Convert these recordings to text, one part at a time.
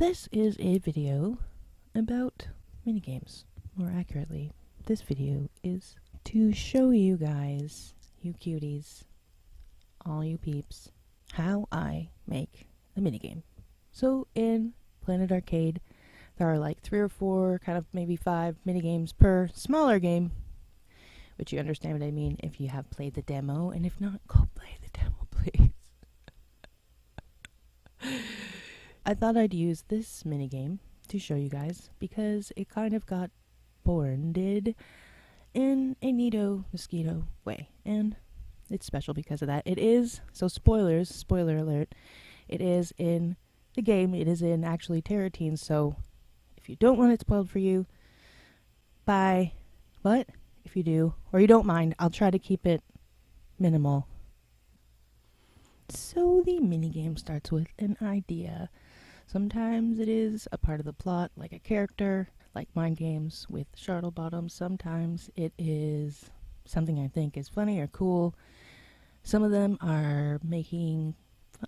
This is a video about minigames. More accurately, this video is to show you guys, you cuties, all you peeps, how I make a minigame. So in Planet Arcade, there are like 3 or 4, kind of maybe 5 minigames per smaller game, which you understand what I mean if you have played the demo, and if not, go play the demo, please. I thought I'd use this minigame to show you guys because it kind of got born in a neato mosquito way, and it's special because of that. It is, so spoiler alert, it is in the game, it is in actually Terror Teens, so if you don't want it spoiled for you, bye. But if you do, or you don't mind, I'll try to keep it minimal. So the minigame starts with an idea. Sometimes it is a part of the plot, like a character, like Mind Games with Charlottebottom. Sometimes it is something I think is funny or cool. Some of them are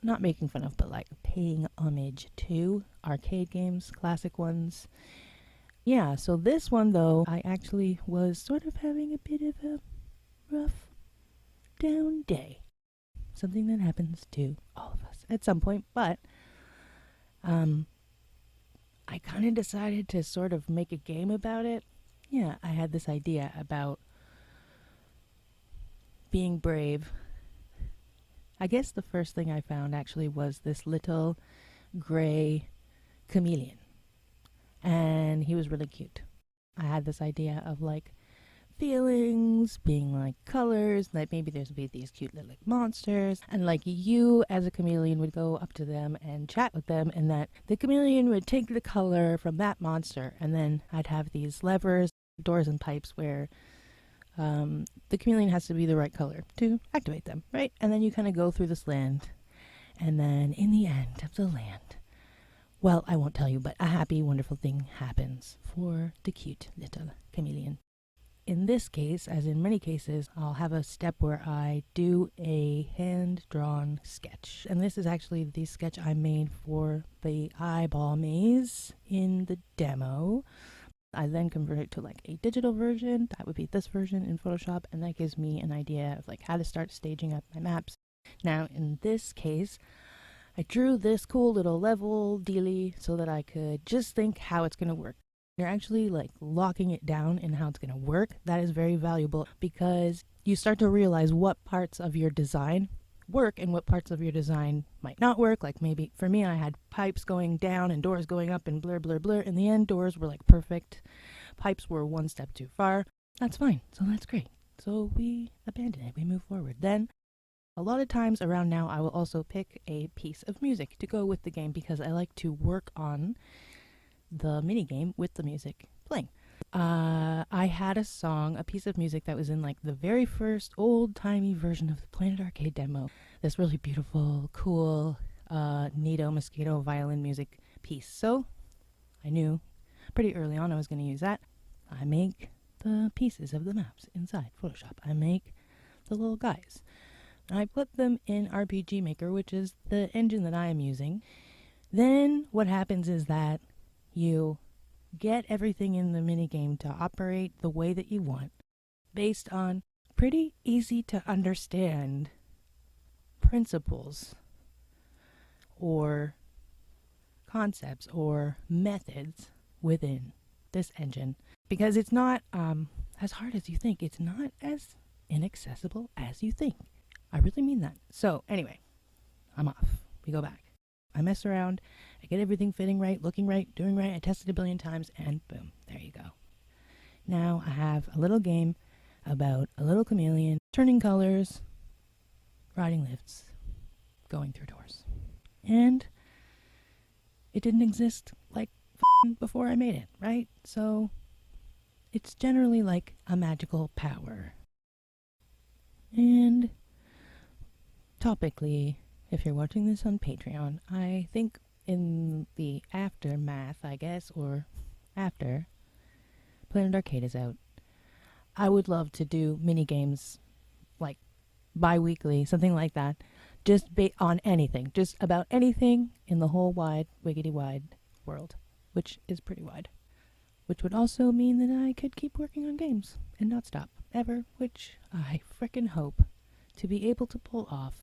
not making fun of, but like paying homage to arcade games, classic ones. Yeah, so this one though, I actually was sort of having a bit of a rough, down day. Something that happens to all of us at some point, but I kind of decided to sort of make a game about it. Yeah, I had this idea about being brave. I guess the first thing I found actually was this little gray chameleon, and he was really cute. I had this idea of like feelings being like colors, like maybe there's be these cute little like monsters, and like you as a chameleon would go up to them and chat with them, and that the chameleon would take the color from that monster, and then I'd have these levers, doors, and pipes where the chameleon has to be the right color to activate them, right? And then you kind of go through this land, and then in the end of the land, well, I won't tell you, but a happy, wonderful thing happens for the cute little chameleon. In this case, as in many cases, I'll have a step where I do a hand-drawn sketch. And this is actually the sketch I made for the eyeball maze in the demo. I then convert it to like a digital version. That would be this version in Photoshop, and that gives me an idea of like how to start staging up my maps. Now, in this case, I drew this cool little level dealy so that I could just think how it's going to work. You're actually like locking it down in how it's going to work. That is very valuable because you start to realize what parts of your design work and what parts of your design might not work. Like maybe for me, I had pipes going down and doors going up and blur, blur, blur. In the end, doors were like perfect. Pipes were one step too far. That's fine. So that's great. So we abandon it. We move forward. Then a lot of times around now, I will also pick a piece of music to go with the game because I like to work on the minigame with the music playing. I had a piece of music that was in like the very first old-timey version of the Planet Arcade demo. This really beautiful, cool, neato mosquito violin music piece. So I knew pretty early on I was going to use that. I make the pieces of the maps inside Photoshop. I make the little guys. And I put them in RPG Maker, which is the engine that I am using. Then what happens is that you get everything in the minigame to operate the way that you want based on pretty easy to understand principles or concepts or methods within this engine. Because it's not as hard as you think. It's not as inaccessible as you think. I really mean that. So anyway, I'm off. We go back. I mess around, I get everything fitting right, looking right, doing right, I test it a billion times, and boom, there you go. Now I have a little game about a little chameleon, turning colors, riding lifts, going through doors. And it didn't exist like before I made it, right? So it's generally like a magical power. And topically, if you're watching this on Patreon, I think in the aftermath, I guess, or after Planet Arcade is out, I would love to do mini games like bi-weekly, something like that, just on anything, just about anything in the whole wide, wiggity wide world, which is pretty wide. Which would also mean that I could keep working on games and not stop, ever, which I frickin' hope to be able to pull off.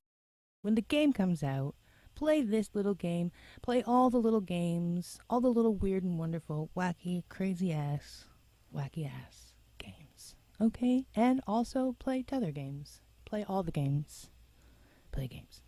When the game comes out, play this little game, play all the little games, all the little weird and wonderful, wacky, wacky ass games. Okay? And also play t'other games. Play all the games. Play games.